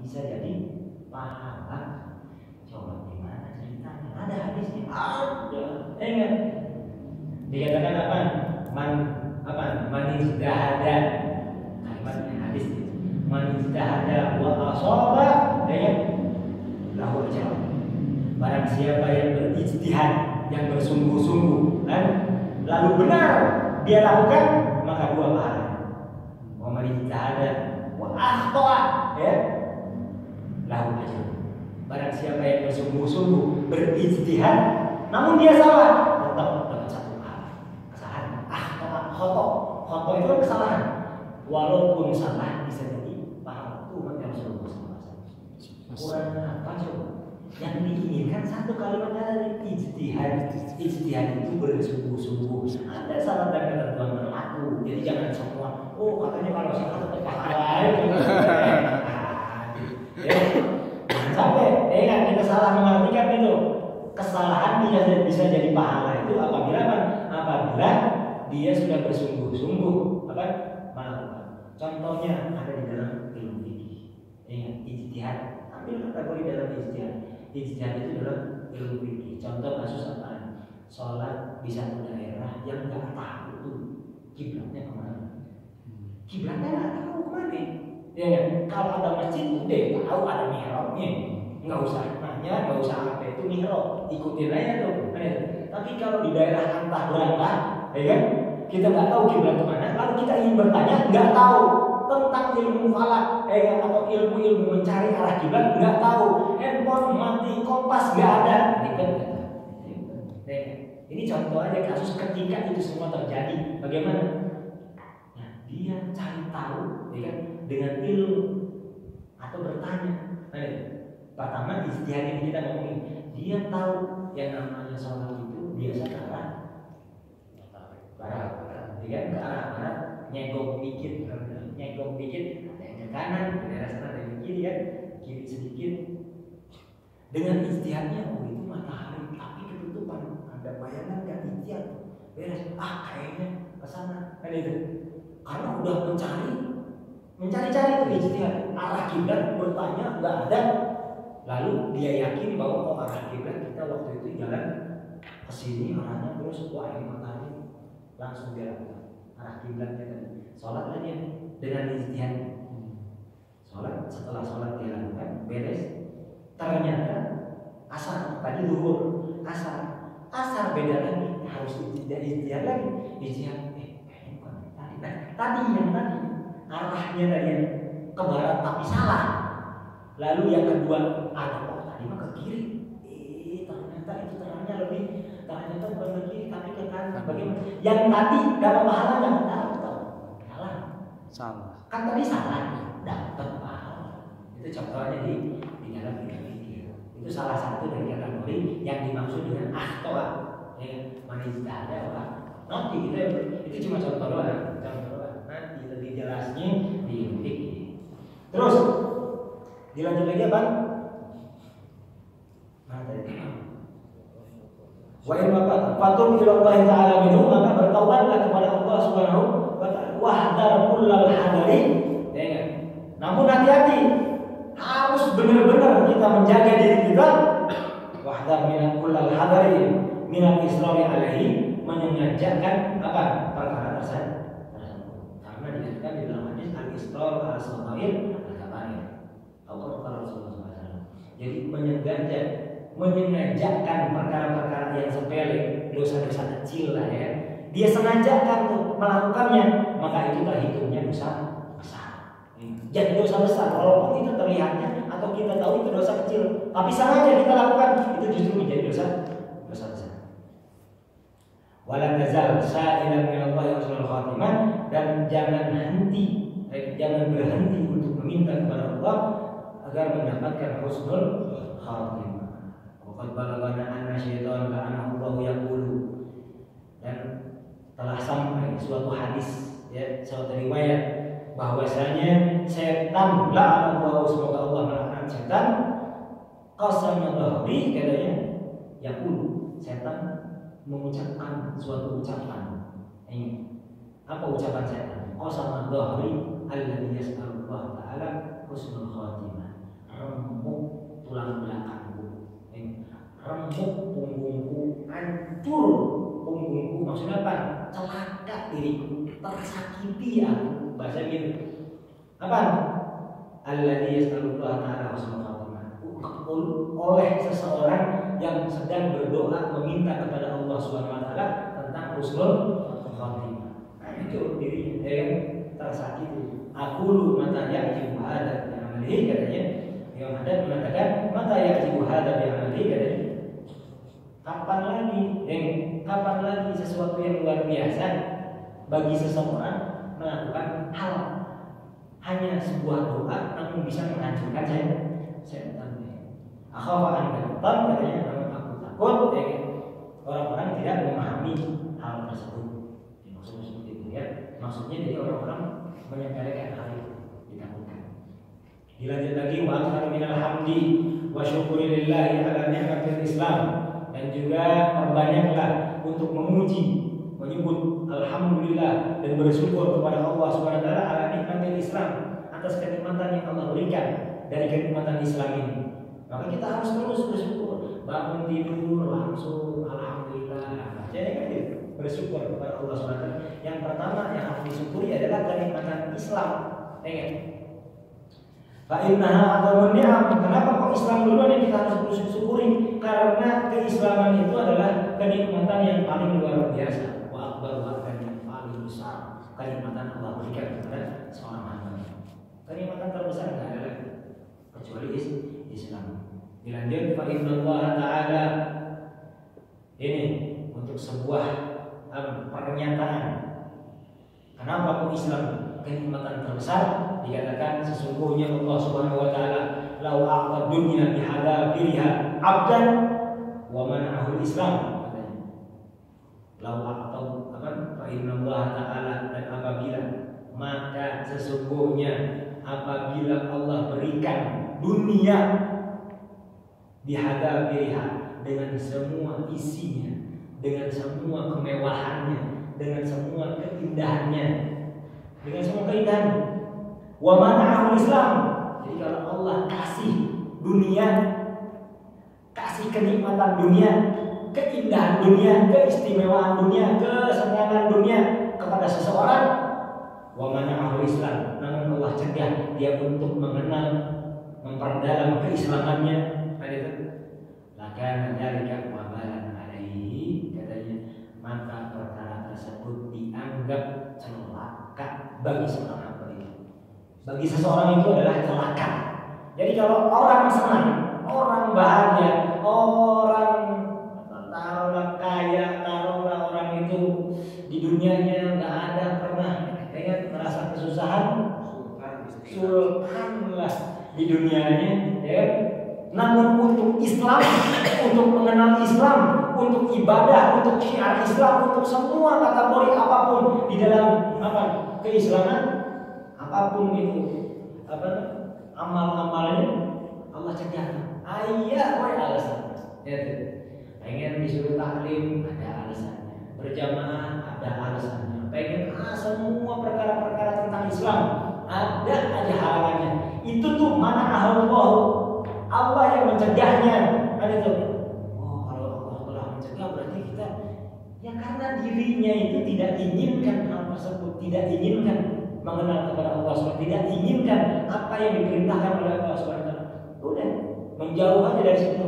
bisa jadi pahala. Coba gimana ceritanya? Ada hadisnya? Ada. Ingat. Dikatakan apa? Man ijtahada. Kalimatnya hadis. Man ijtahada wa asaba, ya. Lahu ajr. Barang siapa yang berijtihad, yang bersungguh-sungguh, kan? Lalu benar dia lakukan, maka 2 pahala. Wa man ijtahada wa akhta, ya. Lahu ajr. Barang siapa yang bersungguh-sungguh berijtihad, namun dia salah, tetap dapat 1 pahala. Kesalahan, khoto itu kesalahan. Walaupun salah bisa jadi pahala. Itu umat Rasulullah SAW. Kurang apa coba? Yang diinginkan 1 kalimatnya dari ijtihad. Ijtihad itu bersungguh-sungguh. Ada syarat dan ketentuan berlaku. Jadi jangan semua, katanya kalau salah tetap pahala. Jangan sampai, kita salah mengartikan itu. Kesalahan bisa jadi pahala itu apabila dia sudah bersungguh-sungguh melakukan. Contohnya ada di dalam ilmu fikih. Ingat, ijtihad. Ambil kategori dalam ijtihad. Ijtihad itu dalam ilmu fikih. Contoh kasus apaan? Sholat di satu daerah yang nggak tahu itu kiblatnya kemana. Kiblatnya nggak tahu kemana. Ya, kalau ada masjid udah tahu ada mihrabnya. Nggak usah nanya, nggak usah apa itu mihrab. Ikutin aja tuh. Tapi kalau di daerah antah berantah, ya kan? Kita nggak tahu kiblat kemana. Lalu kita ingin bertanya, nggak tahu tentang ilmu falak, atau ilmu mencari arah kiblat, nggak tahu. Handphone mati, kompas nggak ada. Ini contoh aja kasus ketika itu semua terjadi. Bagaimana? Nah, dia cari tahu, ya kan? Dengan ilmu atau bertanya. Pertama ijtihad yang kita ngomongin, dia tahu yang namanya sholat itu biasa ke arah barat, ya ke arah barat, nyegok dikit, ada yang ke kanan, ke daerah sana ada yang kiri, ya kiri sedikit. Dengan ijtihadnya, itu matahari, tapi ketutupan, ada bayangan nggak ijtihad, beres, kayaknya ke sana, kan itu. Karena udah mencari-cari tuh ijtihad, arah kiblat bertanya nggak ada. Lalu dia yakin bahwa arah kiblat kita waktu itu jalan ke sini arahnya terus ini matahari, langsung dia lakukan arah kiblatnya tadi. Sholat lagi dengan ijtihad. Setelah sholat dia lakukan beres. Ternyata asar tadi zuhur, asar beda lagi, harus ijtihad lagi. Ijtihad bukan tadi yang arahnya tadi ke barat tapi salah. Lalu yang kedua ada tadi mah ke kiri. Ternyata itu ternyata bukan ke kiri tapi ke kanan. Bagaimana? Yang tadi dapat pahala yang salah. Kan tadi salah dapat pahala. Itu contohnya di dalam fikih. Itu salah satu dari kategori yang dimaksud dengan akhta. Manis ada apa? Nanti itu cuma contoh doang. Nanti lebih jelasnya di fikih. Terus dilanjut lagi apa? Wa in fatum ila Allah Ta'ala minhu, maka bertaubatlah kepada Allah Subhanahu wa Ta'ala. Wahdar kullal hadari. Namun hati-hati, harus benar-benar kita menjaga diri kita. Wahdar min kullal hadari min israri alaihi, menyengajakan perkara tersebut. Karena dikatakan di dalam hadis al-israr al-saghair al-kabair. Jadi menyengajakan perkara-perkara yang sepele, dosa-dosa kecil lah ya. Dia sengajakan tuh melakukannya, maka itu terhitungnya dosa besar. Jadi dosa besar, walaupun itu terlihatnya atau kita tahu itu dosa kecil, tapi sengaja kita lakukan, itu justru menjadi dosa besar. Wala tazal sa'ilan min Allah husnul khatimah, dan jangan berhenti untuk meminta kepada Allah agar mendapatkan husnul khatimah. Waqad balagana anna syaitan la'anahu Allah yaqulu, dan telah sampai suatu hadis, ya, suatu riwayat bahwasanya setan la'anahu Allah, semoga Allah melaknat setan, qasama dhahri, katanya yaqulu, setan mengucapkan suatu ucapan. Ini apa ucapan setan? Qasama dhahri alladhi yas'alullah ta'ala husnul khatimah. remuk tulang belakangku, remuk punggungku, hancur punggungku, maksudnya apa? Celaka diriku, tersakiti aku, bahasa gitu. Apa? Alladzi yas'alullah ta'ala husnul khatimah, oleh seseorang yang sedang berdoa meminta kepada Allah Subhanahu wa taala tentang husnul khatimah. Hancur dirinya, tersakiti. Aku lu mata ya'jibu hadza bi amalihi, katanya Imam Haddad mengatakan mata ya'jibu hadza bi amalihi, katanya kapan lagi sesuatu yang luar biasa bagi seseorang melakukan hal hanya sebuah doa namun bisa menghancurkan setan. Akhafa an yaqtan, katanya aku takut orang-orang tidak memahami hal tersebut. Maksudnya seperti itu ya. Maksudnya jadi orang-orang menyepelekan hal itu, ditakutkan. Dilanjut lagi wa aktsara minal hamdi wa syukri lillahi ala ni'matil Islam, dan juga perbanyaklah untuk menyebut alhamdulillah dan bersyukur kepada Allah Subhanahu wa taala ala nikmatil Islam, atas kenikmatan yang Allah berikan dari kenikmatan Islam ini. Maka kita harus terus bersyukur. Bangun tidur langsung alhamdulillah. Jadi kan gitu, bersyukur kepada Allah Subhanahu wa taala. Yang pertama yang harus disyukuri adalah kenikmatan Islam. Ingat. Fa innaha a'dhamun ni'am. Kenapa kok Islam duluan yang kita harus bersyukuri? Karena keislaman itu adalah kenikmatan yang paling luar biasa. Wa akbar wa yang paling besar kenikmatan Allah berikan kepada seorang hamba. Kenikmatan terbesar tidak ada lagi kecuali Islam. Dilanjut fa innallaha ta'ala, ini untuk sebuah pernyataan. Kenapa kok Islam kenikmatan terbesar? Dikatakan sesungguhnya Allah Subhanahu wa taala lau a'ta dunya bihada biriha abdan wa mana'ahu Islam, katanya. Lau a'ta fa innallaha ta'ala, dan apabila, maka sesungguhnya apabila Allah berikan dunia bihada biriha, dengan semua isinya, dengan semua kemewahannya, dengan semua keindahannya, dengan semua keindahan. Wa mana'ahu Islam. Jadi kalau Allah kasih dunia, kasih kenikmatan dunia, keindahan dunia, keistimewaan dunia, kesenangan dunia kepada seseorang, wa mana'ahu Islam, namun Allah cegah dia untuk mengenal, memperdalam keislamannya, lakana dzalika wabalan alaihi, katanya, maka perkara tersebut dianggap celaka bagi seorang hamba itu. Bagi seseorang itu adalah celaka. Jadi kalau orang senang, orang bahagia, orang taruhlah kaya, taruhlah orang itu di dunianya nggak ada pernah merasa kesusahan, sultan lah di dunianya, ya. Namun untuk Islam, untuk mengenal Islam, untuk ibadah, untuk syiar Islam, untuk semua kategori apapun di dalam keislaman, apapun itu, amal-amalnya Allah cegah. Ayah, alasan. Ya, pengen disuruh taklim, ada alasannya. Berjamaah, ada alasannya. Pengen semua perkara-perkara tentang Islam, ada aja halangannya. Itu tuh mana Allah yang mencegahnya. Kan itu. Oh, kalau Allah telah mencegah berarti kita, ya karena dirinya itu tidak inginkan hal tersebut, tidak inginkan mengenal kepada Allah SWT, tidak inginkan apa yang diperintahkan oleh Allah SWT. Udah, menjauh aja dari situ.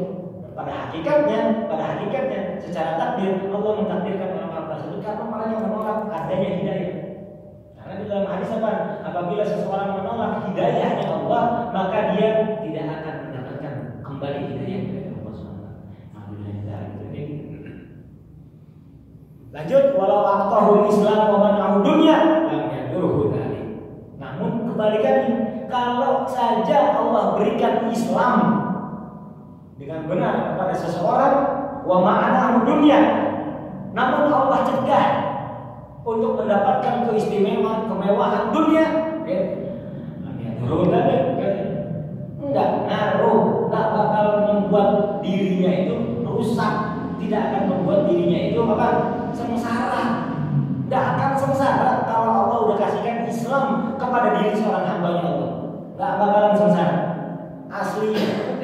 Pada hakikatnya, secara takdir Allah mentakdirkan orang-orang tersebut karena mereka menolak adanya hidayah. Karena di dalam hadis apa? Apabila seseorang menolak hidayahnya Allah, maka dia tidak akan mendapatkan kembali hidayah dari Allah SWT. Lanjut, walau a'tahu Islam wa man'ahu dunya lam yadurhu dzalik. Namun kebalikannya, kalau saja Allah berikan Islam dengan benar kepada seseorang, wa ma'anahu dunya, namun Allah cegah untuk mendapatkan keistimewaan, kemewahan dunia, enggak ngaruh, enggak bakal membuat dirinya itu rusak, tidak akan membuat dirinya itu sengsara. Enggak akan sengsara kalau Allah udah kasihkan Islam kepada diri seorang hambanya Allah. Enggak bakalan sengsara. aslinya.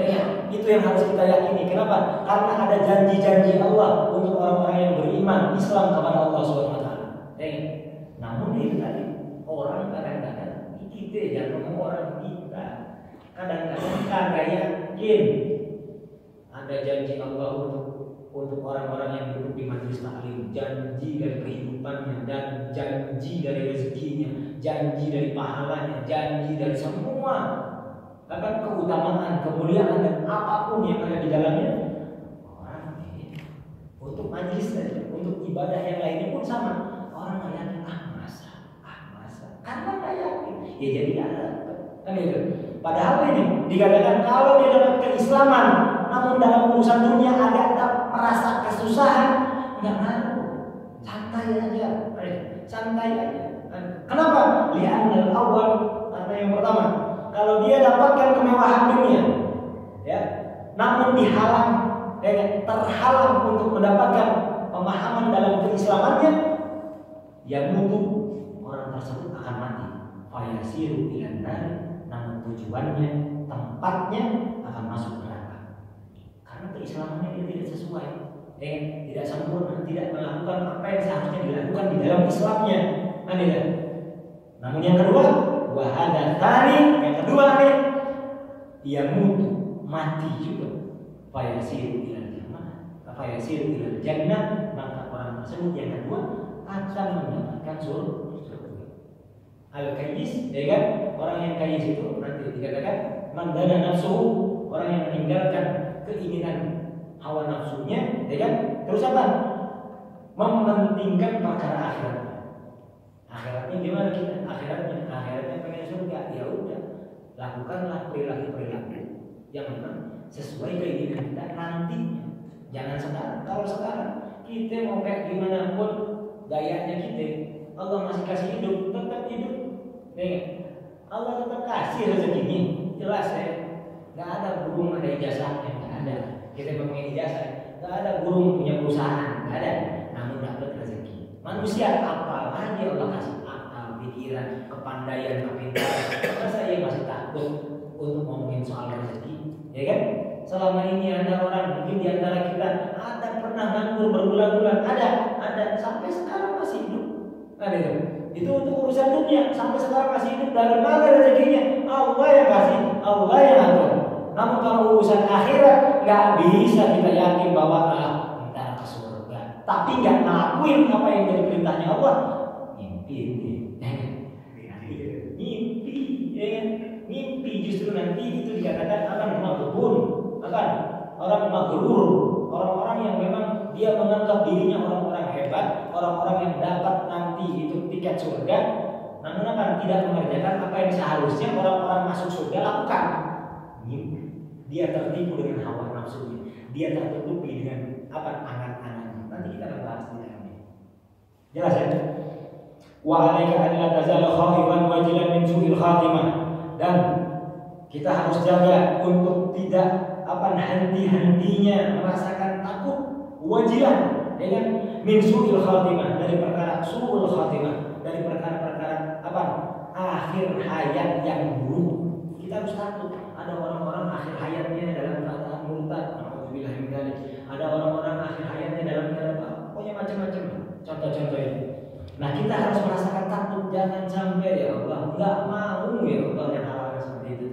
Itu yang harus kita yakini. Kenapa? Karena ada janji-janji Allah untuk orang-orang yang beriman Islam kepada Allah Subhanahu wa taala. Namun itu tadi orang kadang-kadang kita jangan ngomong orang kita. Kadang-kadang kita nggak yakin ada janji Allah untuk orang-orang yang duduk di majelis taklim, janji dari kehidupannya dan janji dari rezekinya, janji dari pahalanya, janji dari semua bahkan keutamaan, kemuliaan dan apapun yang ada di dalamnya. Orang ini untuk majelis saja, untuk ibadah yang lainnya pun sama. Orang nggak yakin, masa, karena nggak yakin, ya jadi ada kan itu. Padahal ini dikatakan kalau dia dapat keislaman, namun dalam urusan dunia ada merasa kesusahan, nggak ngaruh, santai aja. Kenapa? Lihat awal karena yang pertama, kalau dia dapatkan kemewahan dunia, ya, namun terhalang untuk mendapatkan pemahaman dalam keislamannya, yang mutu orang tersebut akan mati. Fayasiru ilan nari, namun tujuannya, tempatnya akan masuk neraka. Karena keislamannya dia tidak sesuai, tidak sempurna, tidak melakukan apa yang seharusnya dilakukan di dalam Islamnya. Namun yang kedua, yang kedua nih, dia mutu, mati juga. Fayasiru ilal jannah, maka orang tersebut yang kedua akan mendapatkan surga. Al-Qayyis, ya kan? Orang yang qayyis itu nanti dikatakan mandana nafsu, orang yang meninggalkan keinginan hawa nafsunya, ya kan? Terus apa? Mementingkan perkara akhirat. Akhiratnya gimana kita? Akhiratnya pengen surga, ya udah, lakukanlah perilaku yang memang sesuai keinginan kita nantinya. Jangan sekarang. Kalau sekarang kita mau kayak gimana pun gayanya kita, Allah masih kasih hidup, tetap hidup. Allah tetap kasih rezekinya, jelas ya. Nggak ada burung ada ijazahnya, nggak ada. Kita mempunyai ijazah, nggak ada burung punya perusahaan, nggak ada. Namun dapat rezeki. Manusia apa lagi Allah kasih akal, pikiran, kepandaian, kepintaran. Masa ia masih takut untuk ngomongin soal rezeki, ya kan? Selama ini ada orang mungkin di antara kita ada pernah nganggur berbulan-bulan, ada sampai sekarang masih hidup. Itu untuk urusan dunia, sampai sekarang masih hidup. Dari mana rezekinya? Allah yang kasih, Allah yang atur. Namun kalau urusan akhirat nggak bisa kita yakin bahwa kita ke surga, tapi nggak ngelakuin apa yang jadi perintahnya Allah, mimpi justru nanti itu dikatakan akan maghbun, akan orang maghrur, orang-orang yang memang dia menganggap dirinya orang-orang hebat, orang-orang yang dapat nanti itu tiket surga, namun akan tidak mengerjakan apa yang seharusnya orang-orang masuk surga lakukan. Dia tertipu dengan hawa nafsunya, dia tertutupi dengan apa angan-angannya. Nanti kita akan bahas di dalamnya. Jelas ya? Wa alaika an la tazala khaifan wajilan min su'il khatimah. Dan kita harus jaga untuk tidak henti-hentinya merasakan takut, wajilan dengan min su'il khatimah, dari perkara su'ul khatimah, dari perkara-perkara akhir hayat yang buruk. Kita harus takut. Ada orang-orang akhir hayatnya dalam keadaan murtad, alhamdulillah min dzalik. Ada orang-orang akhir hayatnya dalam keadaan pokoknya macam-macam. Contoh-contoh ini. Nah, kita harus merasakan takut, jangan sampai ya Allah enggak mau ya Allah yang hal seperti itu.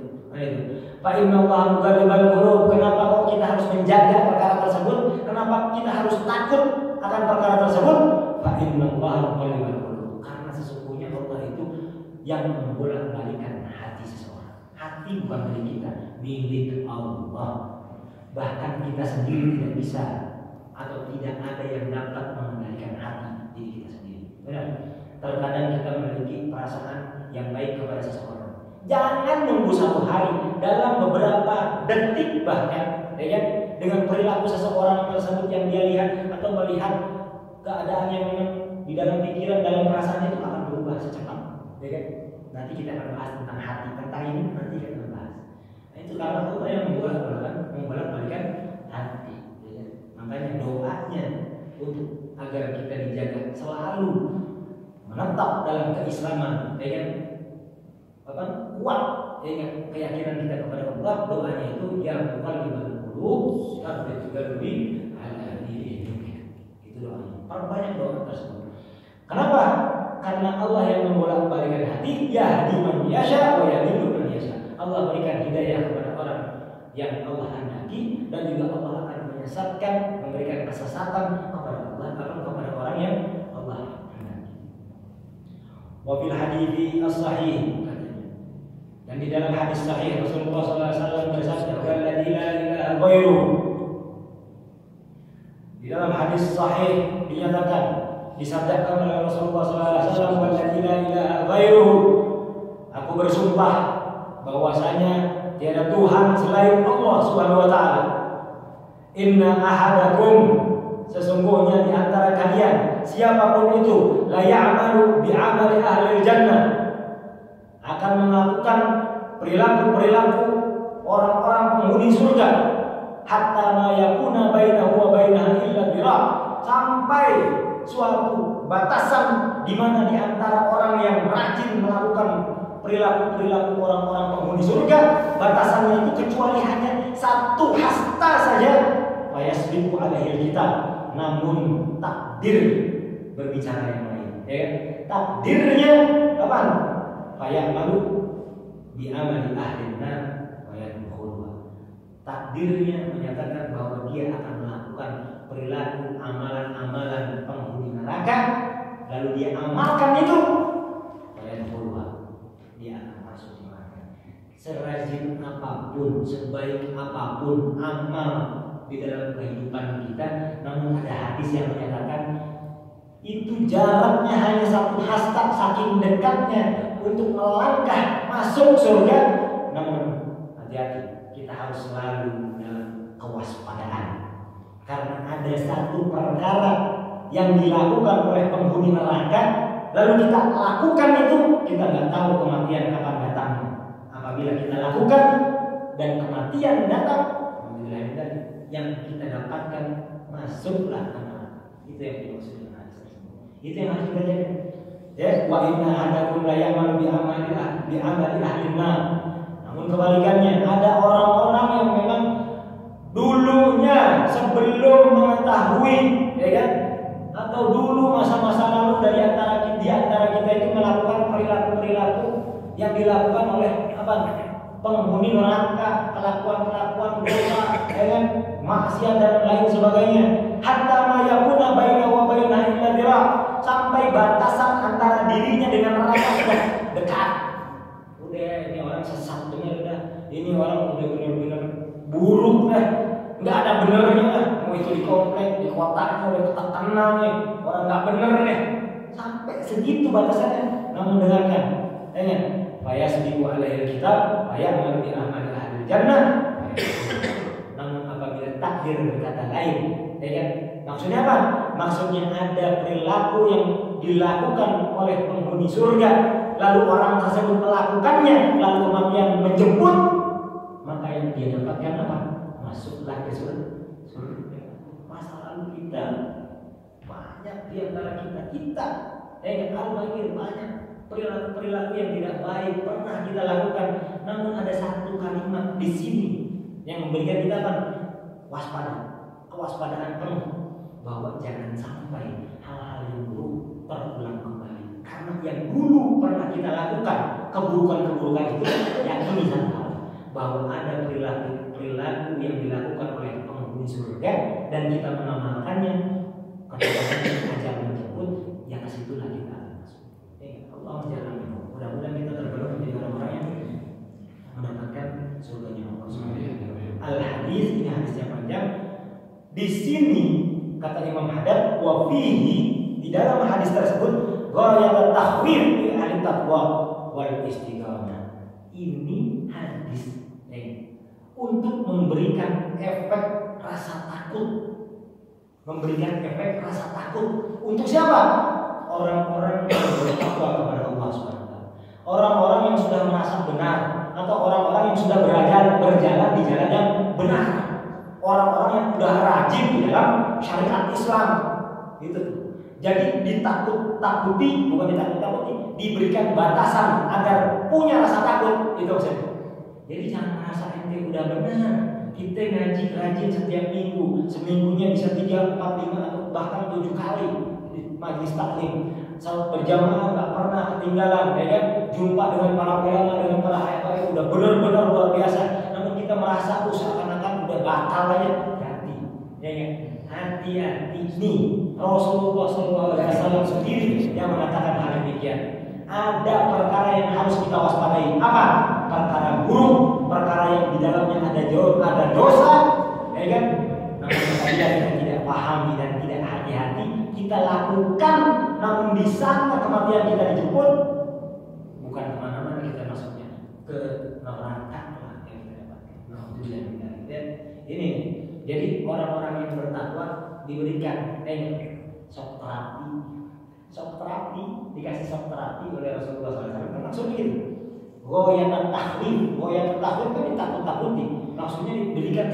Fa inna Allah mughalibal qulub. Kenapa kok kita harus menjaga perkara tersebut? Kenapa kita harus takut akan perkara tersebut? Fa inna Allah mughalibal qulub. Karena sesungguhnya Allah itu yang membolak-balikan hati seseorang. Hati bukan milik kita, milik Allah. Bahkan kita sendiri tidak bisa atau tidak ada yang dapat mengendalikan hati diri kita sendiri. Benar? Terkadang kita memiliki perasaan yang baik kepada seseorang. Jangan nunggu satu hari, dalam beberapa detik bahkan, ya kan? Dengan perilaku seseorang tersebut yang dia lihat atau melihat keadaan yang memang di dalam pikiran, dalam perasaan itu akan berubah secepat, ya kan? Nanti kita akan bahas tentang hati, tentang ini nanti kita akan bahas. Nah, itu karena Allah yang membolak-balikan hati. Ya. Makanya doanya untuk agar kita dijaga selalu menetap dalam keislaman, ya kan? kuat keyakinan kita kepada Allah. Doanya itu ya muqallibal qulub tsabbit qalbi ala dinik. Itu doanya. Perbanyak doa tersebut. Kenapa? Karena Allah yang membolak-balikkan hati, yahdi man yasha wa yudhillu man yasha. Allah berikan hidayah kepada orang yang Allah hendaki, dan juga Allah akan menyesatkan, memberikan kesesatan kepada kepada orang yang Allah hendaki. Wa fil hadithi as-sahih, dan di dalam hadis sahih Rasulullah SAW bersabda, "Walladzi la ilaha ghairuh." Di dalam hadis sahih dinyatakan, disabdakan oleh Rasulullah SAW, "Walladzi la ilaha ghairuh." Aku bersumpah bahwasanya tiada Tuhan selain Allah Subhanahu wa taala. Inna ahadakum, sesungguhnya di antara kalian siapapun itu, la ya'malu bi'amali ahli jannah, akan melakukan perilaku orang-orang penghuni surga, hatta ma yakuna bainahu wa bainaha illa dhira', sampai suatu batasan di mana di antara orang yang rajin melakukan perilaku orang-orang penghuni surga, batasannya itu kecuali hanya satu hasta saja, fayasbiqu alaihi kitab, namun takdir berbicara yang lain. Ya, takdirnya apa? Fayamalu bi amali ahli nar wa yadkhuluha. Takdirnya menyatakan bahwa dia akan melakukan perilaku amalan-amalan penghuni neraka, lalu dia amalkan itu, dia akan masuk di neraka. Serajin apapun, sebaik apapun amal di dalam kehidupan kita, namun ada hadis yang menyatakan itu jaraknya hanya satu hasta, saking dekatnya untuk melangkah masuk surga. Namun hati-hati, kita harus selalu dalam kewaspadaan, karena ada satu perkara yang dilakukan oleh penghuni neraka, lalu kita lakukan itu, kita nggak tahu kematian kapan datangnya. Apabila kita lakukan dan kematian datang, yang kita dapatkan masuklah ke neraka. Itu yang dimaksud. Itu yang harus kita jaga. Ya, wa inna ahadakum la ya'malu bi amali ahli nar. Namun kebalikannya, ada orang-orang yang memang dulunya sebelum mengetahui, ya kan, atau dulu masa-masa lalu di antara kita itu melakukan perilaku yang dilakukan oleh penghuni neraka, kelakuan dosa, ya kan, maksiat dan lain sebagainya. Hatta ma yakuna bainahu wa bainaha illa dhira', sampai batasan antara dirinya dengan neraka sudah dekat. Udah, ini orang sesat bener dah. Ini orang udah benar-benar buruk dah. Enggak ada benernya lah. Mau itu di komplek, di kotanya udah terkenal nih. Orang enggak bener nih. Sampai segitu batasannya. Namun dengarkan, ya, fayasbiqu alaihi kitab, fayamalu bi amali ahli jannah. Namun apabila takdir berkata lain, ya kan? Maksudnya apa? Maksudnya ada perilaku yang dilakukan oleh penghuni surga, lalu orang tersebut melakukannya, lalu kematian menjemput, maka yang dia dapatkan apa? Masuklah ke surga. Masa lalu kita banyak di antara kita, al-baghir, banyak perilaku yang tidak baik pernah kita lakukan. Namun ada satu kalimat di sini yang memberikan kita kewaspadaan penuh, bahwa jangan sampai hal-hal yang buruk terulang kembali. Karena yang dulu pernah kita lakukan, keburukan-keburukan itu, yakini satu hal, bahwa ada perilaku yang dilakukan oleh penghuni surga dan kita mengamalkannya. Ketika ajal menjemput, ya ke situlah kita akan masuk. Allah menjalankan. Mudah-mudahan kita tergolong menjadi orang-orang yang mendapatkan surganya Allah SWT. Al-hadis, ini hadis yang panjang. Di sini kata Imam Haddad, wa fihi, di dalam hadis tersebut, ghayat takhwir li ahli taqwa wal istiqamah. Ini hadis untuk memberikan efek rasa takut. Memberikan efek rasa takut untuk siapa? Orang-orang yang bertakwa kepada Allah SWT. Orang-orang yang sudah merasa benar, atau orang-orang yang sudah berjalan di jalan yang benar. Orang-orang yang sudah rajin di dalam syariat Islam. Gitu. Jadi bukan ditakut-takuti, diberikan batasan agar punya rasa maksudnya. Jadi jangan merasa ente udah benar. Kita ngaji rajin setiap minggu, seminggunya bisa 3, 4, 5 atau bahkan 7 kali majelis taklim. Salat berjamaah nggak pernah ketinggalan, ya kan? Jumpa dengan para ulama, dengan para haifai udah benar-benar luar biasa. Namun kita merasa seakan-akan udah batal aja. Hati, ya kan? Hati-hati nih. Rasulullah SAW sendiri yang mengatakan hal demikian. Ada perkara yang harus kita waspadai. Apa? Perkara buruk, perkara yang di dalamnya ada dosa, ya kan? Namun apabila kita tidak pahami dan tidak hati-hati, kita lakukan, namun di sana kematian kita dijemput, bukan kemana-mana kita masuknya, ke neraka lah yang kita dapatkan. Ini, jadi orang-orang yang bertakwa diberikan shock terapi, dikasih shock terapi oleh Rasulullah SAW. Maksudnya gitu. Goyatan taklif kan ditakut-takuti. Maksudnya diberikan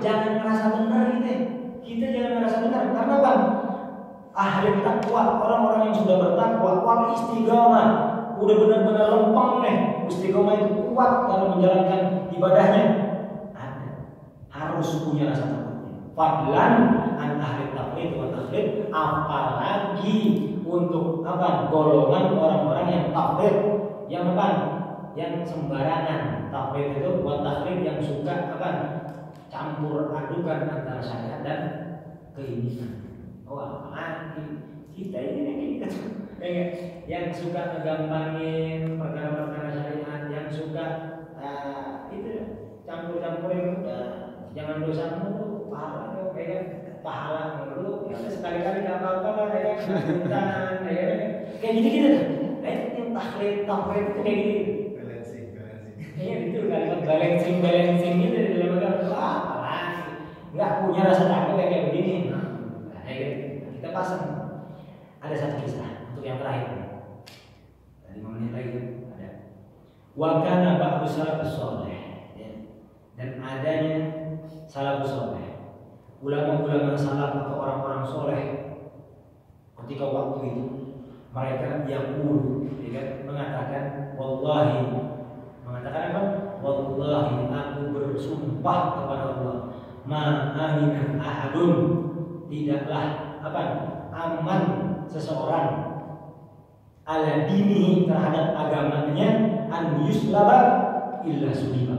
jangan merasa benar kita jangan merasa benar. Karena apa? Ahli takwa, orang-orang yang sudah bertakwa, wal istiqomah, udah benar-benar lempeng nih. Istiqomah itu kuat dalam menjalankan ibadahnya. Ada, harus punya rasa takutnya. Fadlan an ahli taklif wa takhlid, apalagi untuk apa? Golongan orang-orang yang taklid, yang apa? Yang sembarangan. Taklid itu buat taklid yang suka apa? Campur adukan antara syariat dan keinginan. Kita ini yang suka ngegampangin perkara-perkara syariat, yang suka itu campur-campurin jangan dosa mulu, pahala mulu, ya sekali-kali nggak apa-apa lah, ya kan, kayak gini-gini lah. Yang taklid itu kayak gini. Iya itu kalimat balancing itu di dalam agama. Apalagi nggak punya rasa takut kayak begini. Kita pasang. Ada satu kisah untuk yang terakhir. 5 menit lagi ada. Wa kana ba'du salafus saleh. Dan adanya salafus saleh. Ulama-ulama salaf atau orang-orang soleh ketika waktu itu mereka yang mengatakan wallahi, mengatakan apa? Wallahi, aku bersumpah kepada Allah, ma amina ahadun, tidaklah apa? Aman seseorang ala dini terhadap agamanya an yuslaba illa suliba.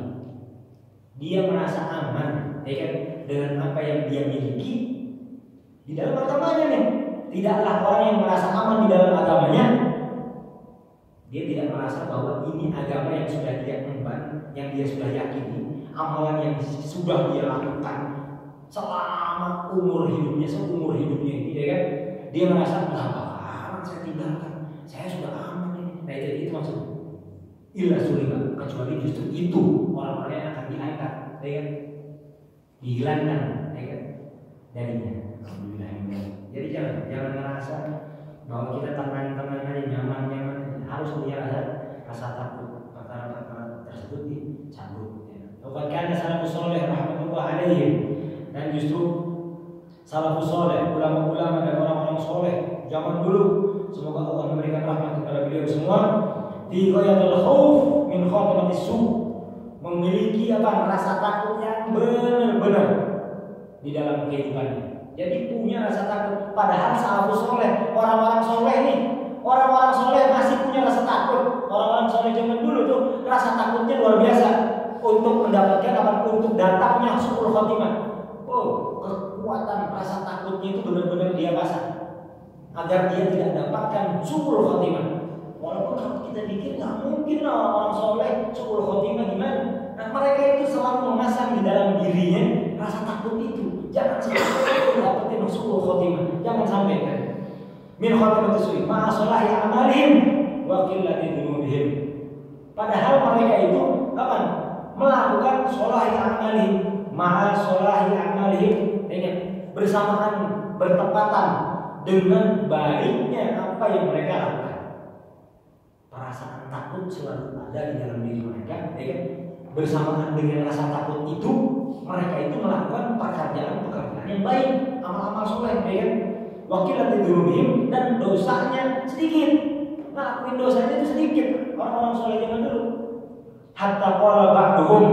Dia merasa aman, ya kan, dengan apa yang dia miliki di dalam agamanya nih. Tidaklah orang yang merasa aman di dalam agamanya, dia tidak merasa bahwa ini agama yang sudah dia emban, yang dia sudah yakini, amalan yang sudah dia lakukan selama seumur hidupnya ini, ya kan? Dia merasa nggak bakalan saya tinggalkan, saya sudah aman ini. Nah itu maksudnya. Illa sulima, kecuali justru itu orang-orang yang akan diangkat, ya kan? Dihilangkan, ya kan? Darinya. Jadi jangan merasa bahwa kita tenang-tenang aja, nyaman-nyaman. Harus punya rasa takut. Perkara-perkara tersebut dicabut. Bahkan salafus saleh rahmatullah alaihim, dan justru salafus saleh, ulama-ulama dan orang-orang soleh zaman dulu, semoga Allah memberikan rahmat kepada beliau semua, fi ghayatul khauf min khatimatis su, memiliki rasa takut yang benar-benar di dalam kehidupannya. Jadi punya rasa takut. Padahal salafus soleh, orang-orang soleh nih, orang-orang soleh masih punya rasa takut. Orang-orang soleh zaman dulu tuh rasa takutnya luar biasa untuk mendapatkan untuk datangnya suul khotimah. Kekuatan rasa takutnya itu benar-benar dia pasang agar dia tidak dapatkan suul khotimah. Walaupun kalau kita pikir nggak mungkin lah orang-orang soleh suul khotimah gimana? Nah mereka itu selalu memasang di dalam dirinya rasa takut itu. Jangan sampai dapetin suul khotimah. Jangan sampai kan. Min khotimah su'i ma'a sholahi amalihim wa qillati dzunubihim. Padahal mereka itu melakukan sholahi amalihim ma'a sholahi amalihim, bersamaan bertepatan dengan baiknya apa yang mereka lakukan. Perasaan takut selalu ada di dalam diri mereka, bersamaan dengan rasa takut itu mereka itu melakukan pekerjaan yang baik, amal-amal soleh, wakilat dzunubihim, dan dosanya sedikit. Ngelakuin dosanya itu sedikit. Orang-orang soleh zaman dulu Hatta qala ba'duhum,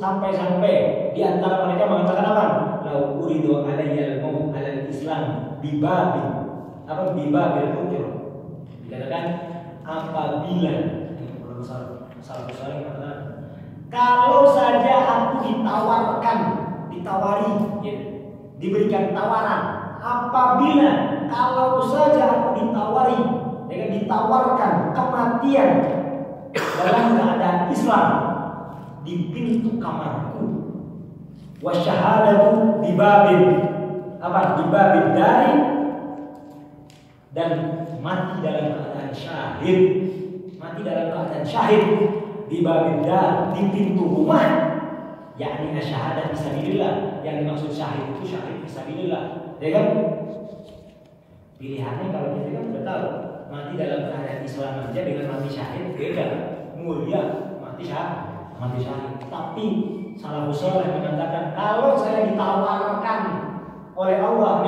sampai-sampai di antara mereka mengatakan apa? Lau uridu alayyal maut alal Islam bibabil hujur. Dikatakan apabila kalau saja aku ditawari, ya, diberikan tawaran. Apabila kalau saja aku ditawarkan kematian dalam keadaan Islam di pintu kamarku, wasyahadatu di babil dari, dan mati dalam keadaan syahid di babil dar, di pintu rumah, yakni syahadat fisabilillah. Yang dimaksud syahid itu syahid fisabilillah, ya kan? Pilihannya kalau kita kan sudah tahu, mati dalam keadaan Islam aja dengan mati syahid beda, mulia mati syahid. Tapi salafus saleh mengatakan kalau saya ditawarkan oleh Allah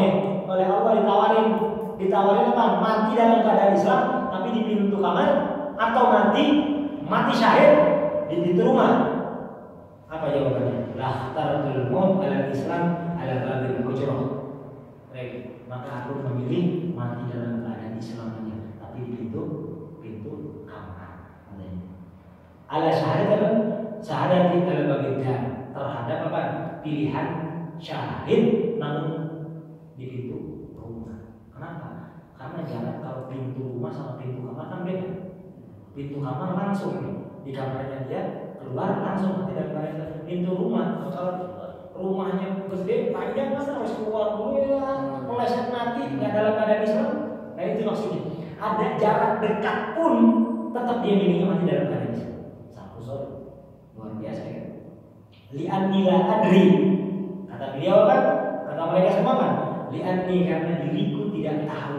ditawarin apa? Mati dalam keadaan Islam tapi di pintu kamar, atau mati syahid di pintu rumah. Apa jawabannya? Lahtarul maut ala Islam ala babil hujrah. Baik, maka aku memilih mati dalam keadaan Islam aja, tapi di pintu kamar. Ala syahadat ala babil dar, terhadap apa? Pilihan syahid namun di pintu rumah. Kenapa? Karena jarak kalau pintu rumah sama pintu kamar kan beda. Pintu kamar langsung di kamarnya dia, keluar langsung tidak ada. Pintu rumah kalau rumahnya gede panjang masa harus keluar dulu ya, meleset nanti nggak dalam keadaan Islam. Nah itu maksudnya. Ada jarak dekat pun tetap dia milihnya mati dalam keadaan Islam. Satu luar biasa ya. Li'anni la adri, kata beliau kan, kata mereka semua kan, li'anni karena diriku tidak tahu,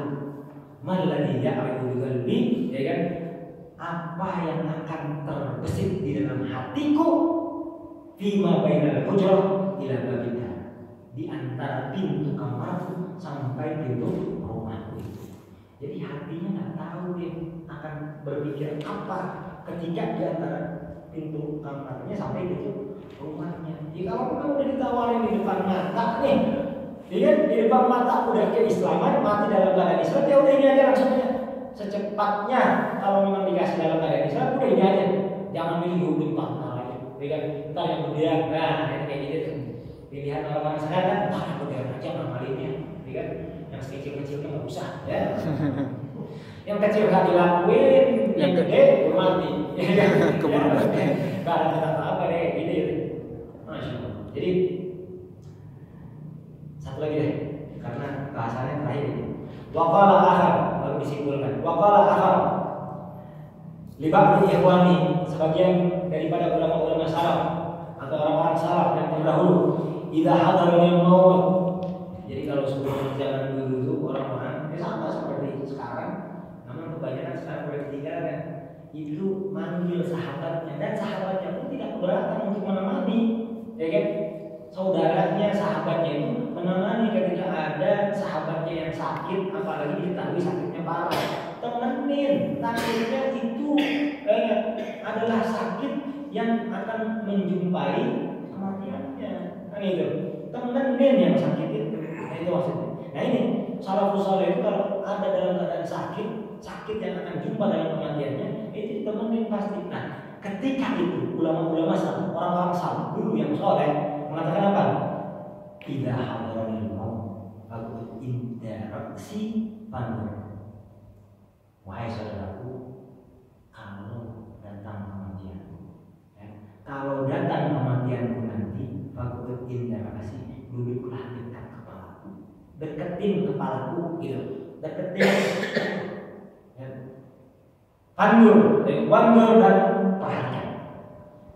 maladhi ya'rifu qalbi, ya kan, apa yang akan terbesit di dalam hatiku, fima bainal hujrah ila babina, di antara pintu kamarku sampai pintu rumahku itu. Jadi hatinya nggak tahu dia akan berpikir apa ketika di antara pintu kamarnya sampai pintu rumahnya. Ya kalau kamu udah ditawarin di depan mata nih, dia di depan mata udah keislaman, mati dalam keadaan Islam, ya udah ini aja langsung aja. Secepatnya kalau memang dikasih dalam keadaan Islam, udah ini aja. Jangan milih di mata aja. Dia ntar yang kemudian, nah kayak gitu. Pilihan orang-orang sekarang, yang kemudian aja ngamalinnya, dia yang kecil-kecilnya nggak usah, ya. Yang kecil nggak dilakuin, yang gede mati. Keburu mati. Nggak ada apa-apa deh, gitu. Masya Allah. Jadi satu lagi deh, karena bahasanya terakhir ini. Waqala akhar, baru disimpulkan. Waqala akhar, liba'di ikhwani, sebagian daripada ulama-ulama salaf atau orang-orang salaf yang terdahulu, idza hadarul maut. Jadi kalau sebelum zaman dulu itu orang-orang sama seperti sekarang, namun kebanyakan sekarang boleh ditinggalkan. Itu manggil sahabatnya, dan sahabatnya pun tidak keberatan untuk menemani, ya kan? Saudaranya, sahabatnya itu menemani ketika ada sahabatnya yang sakit, apalagi diketahui sakitnya parah. Temenin, takutnya itu adalah sakit yang akan menjumpai kematiannya. Kan itu, temenin yang sakit itu. Nah itu maksudnya. Nah ini salafus saleh itu kalau ada dalam keadaan sakit yang akan jumpa dalam kematiannya, itu ditemenin pasti. Nah ketika itu ulama-ulama salaf, orang-orang salaf dulu yang soleh mengatakan apa? Tidak hadarul maut, aku interaksi pandur. Wahai saudaraku, kalau datang kematianku, kalau datang kematianku nanti, aku interaksi, duduklah dekat kepalaku, deketin kepalaku, gitu, deketin. Pandur, wandur dan perhatikan,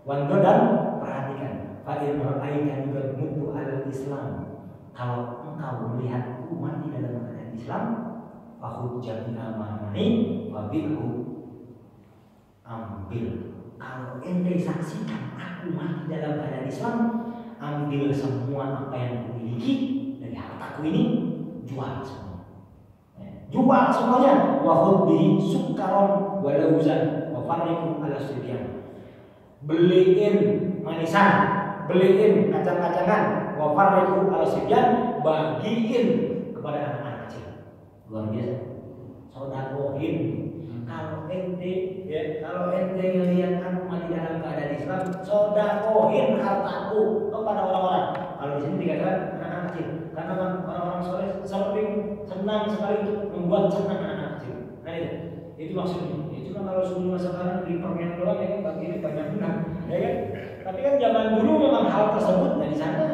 wandur dan perhatikan. Fa'il ra'aika juga mutu al Islam. Kalau engkau melihatku mati dalam keadaan Islam, fahujjah amani wabilhu, ambil. Kalau ente saksikan aku mati dalam keadaan Islam, ambil semua apa yang kumiliki dari hartaku ini, jual semua. Jual semuanya. Wa khudh bihi sukkaron wa lauzan wa farriqu ala sibyan. beliin manisan, beliin kacang-kacangan, wa farriqu ala sibyan, bagiin kepada anak-anak kecil. Luar biasa. Sodakohin. Kalau ente ngelihat aku mati dalam keadaan Islam, sodakohin hartaku kepada orang-orang. Kalau di sini dikatakan anak-anak kecil, karena orang-orang soleh selalu senang sekali untuk membuat senang anak-anak kecil. Nah itu maksudnya. Itu kan kalau sebelum sekarang di permen doang ya kan bagi ini banyak benar, ya kan? Tapi kan zaman dulu memang hal tersebut di sana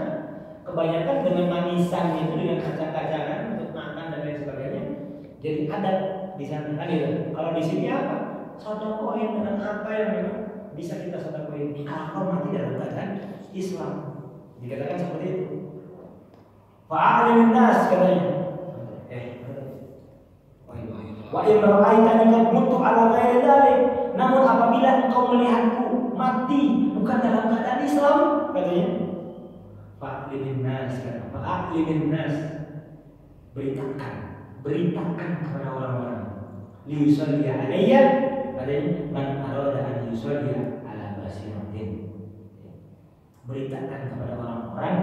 kebanyakan dengan manisan itu, dengan kacang-kacangan untuk makan dan lain sebagainya. Jadi adat di sana kan itu. Kalau di sini apa? Sodakohin dengan apa yang memang bisa kita sodakohin. Kalau mati dalam keadaan Islam, dikatakan seperti itu. Fa'alim nas katanya. Wa in ra'aitani qad mutu ala ghairi dzalik. Namun apabila engkau melihatku mati bukan dalam keadaan Islam, katanya. Fa'alim nas, fa'alim nas. Beritakan kepada orang-orang. Liyusalli alayya, katanya, man arada an yusalli ala basiratin. Beritakan kepada orang-orang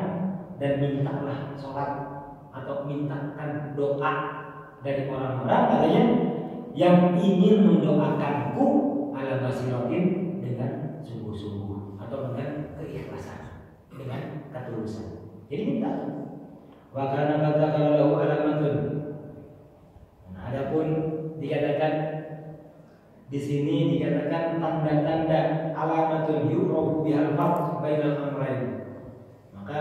dan mintalah sholat atau mintakan doa dari orang-orang, katanya, yang ingin mendoakanku ala basiratin dengan sungguh-sungguh atau dengan keikhlasan, dengan ketulusan. Jadi minta. Wa kana kadzakara lahu alamatun. Nah, adapun dikatakan di sini dikatakan tanda-tanda alamatun yu'rafu bihal farq bainal amrayn. Maka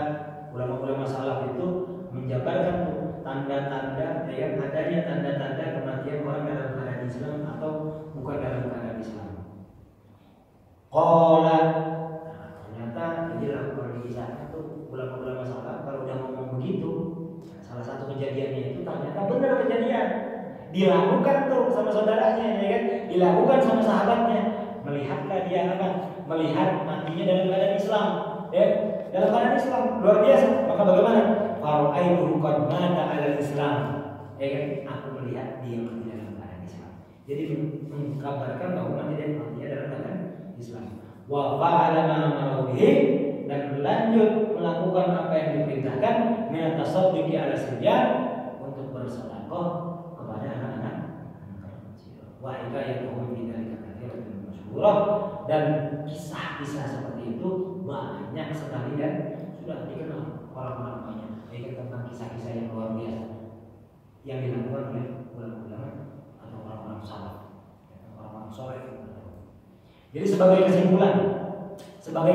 ulama-ulama salaf itu menjabarkan tanda-tanda yang adanya tanda-tanda kematian orang dalam keadaan Islam atau bukan dalam keadaan Islam. Qala, ternyata dilakukan di sana tuh ulama-ulama salaf kalau udah ngomong begitu, salah satu kejadiannya itu ternyata benar kejadian. Dilakukan tuh sama saudaranya, ya kan? Dilakukan sama sahabatnya. Melihatlah dia apa? Melihat matinya dalam keadaan Islam, ya, dalam keadaan Islam luar biasa. Maka bagaimana? Faraitu qad mata ala Islam. Ya kan? Aku melihat dia mati dalam keadaan Islam. Jadi mengkabarkan bahwa matinya dalam keadaan Islam. Wa fa'ala ma amara bihi, dan berlanjut melakukan apa yang diperintahkan, min tasadduqi ala sibyan, untuk bersedekah kepada anak-anak kecil. Wa hikayatuhum fi dzalika katsiratun masyhurah, dan kisah-kisah seperti itu banyak sekali dan sudah dikenal orang-orang banyak. Yaitu tentang kisah-kisah yang luar biasa yang dilakukan oleh ulama-ulama atau orang-orang salaf, orang-orang soleh. Jadi sebagai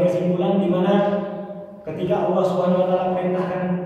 kesimpulan di mana ketika Allah Subhanahu wa taala perintahkan